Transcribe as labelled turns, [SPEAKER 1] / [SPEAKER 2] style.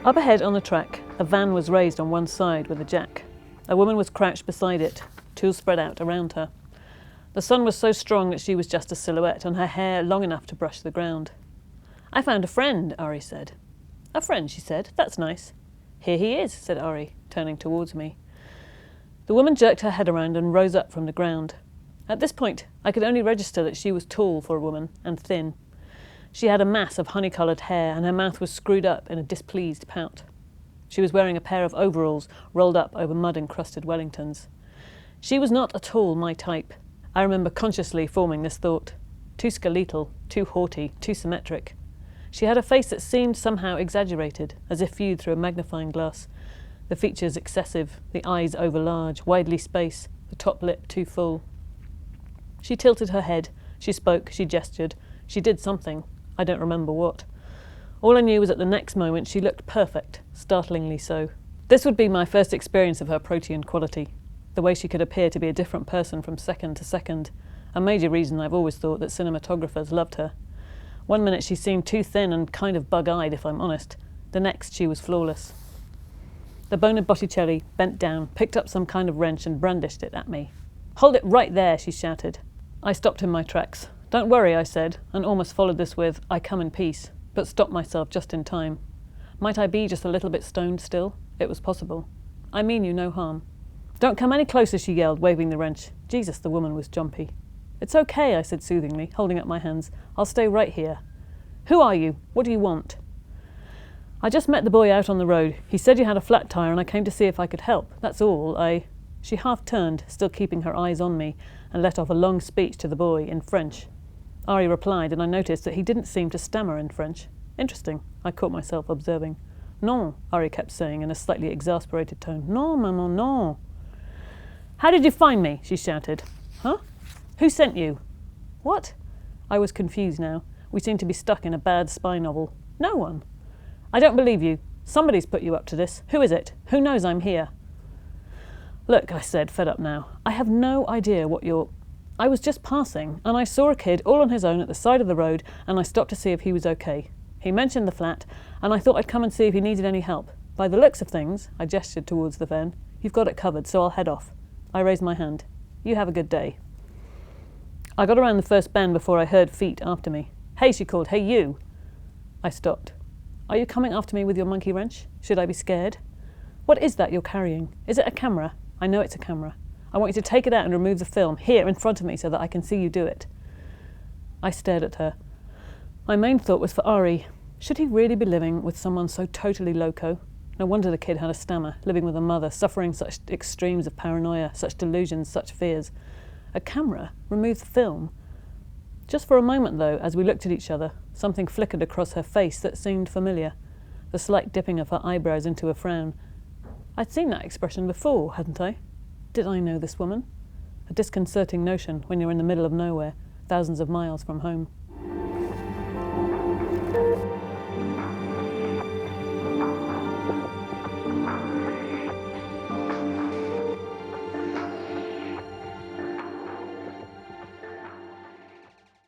[SPEAKER 1] Up ahead on the track, a van was raised on one side with a jack. A woman was crouched beside it, tools spread out around her. The sun was so strong that she was just a silhouette, and her hair long enough to brush the ground. "I found a friend," Ari said. "A friend," she said. "That's nice." "Here he is," said Ari, turning towards me. The woman jerked her head around and rose up from the ground. At this point, I could only register that she was tall for a woman and thin. She had a mass of honey-coloured hair, and her mouth was screwed up in a displeased pout. She was wearing a pair of overalls rolled up over mud-encrusted Wellingtons. She was not at all my type. I remember consciously forming this thought. Too skeletal, too haughty, too symmetric. She had a face that seemed somehow exaggerated, as if viewed through a magnifying glass. The features excessive, the eyes overlarge, widely spaced, the top lip too full. She tilted her head, she spoke, she gestured, she did something. I don't remember what. All I knew was at the next moment she looked perfect, startlingly so. This would be my first experience of her protean quality, the way she could appear to be a different person from second to second, a major reason I've always thought that cinematographers loved her. One minute she seemed too thin and kind of bug-eyed, if I'm honest. The next she was flawless. The Bona Botticelli bent down, picked up some kind of wrench and brandished it at me. "Hold it right there," she shouted. I stopped in my tracks. "Don't worry," I said, and almost followed this with, "I come in peace," but stopped myself just in time. Might I be just a little bit stoned still? It was possible. "I mean you no harm." "Don't come any closer," she yelled, waving the wrench. Jesus, the woman was jumpy. "It's okay," I said soothingly, holding up my hands. "I'll stay right here." "Who are you? What do you want?" "I just met the boy out on the road. He said you had a flat tire and I came to see if I could help. That's all. She half turned, still keeping her eyes on me, and let off a long speech to the boy in French. Ari replied, and I noticed that he didn't seem to stammer in French. Interesting, I caught myself observing. "Non," Ari kept saying in a slightly exasperated tone. "Non, maman, non." "How did you find me?" she shouted. "Huh? Who sent you?" "What?" I was confused now. We seemed to be stuck in a bad spy novel. "No one." "I don't believe you. Somebody's put you up to this. Who is it? Who knows I'm here?" "Look," I said, fed up now, "I have no idea what you're... I was just passing, and I saw a kid all on his own at the side of the road, and I stopped to see if he was okay. He mentioned the flat, and I thought I'd come and see if he needed any help. By the looks of things," I gestured towards the van, "you've got it covered, so I'll head off." I raised my hand. "You have a good day." I got around the first bend before I heard feet after me. "Hey," she called. "Hey, you!" I stopped. "Are you coming after me with your monkey wrench? Should I be scared?" "What is that you're carrying? Is it a camera?" "I know it's a camera. I want you to take it out and remove the film, here in front of me, so that I can see you do it." I stared at her. My main thought was for Ari. Should he really be living with someone so totally loco? No wonder the kid had a stammer, living with a mother, suffering such extremes of paranoia, such delusions, such fears. A camera? Remove the film? Just for a moment, though, as we looked at each other, something flickered across her face that seemed familiar, the slight dipping of her eyebrows into a frown. I'd seen that expression before, hadn't I? Did I know this woman? A disconcerting notion when you're in the middle of nowhere, thousands of miles from home.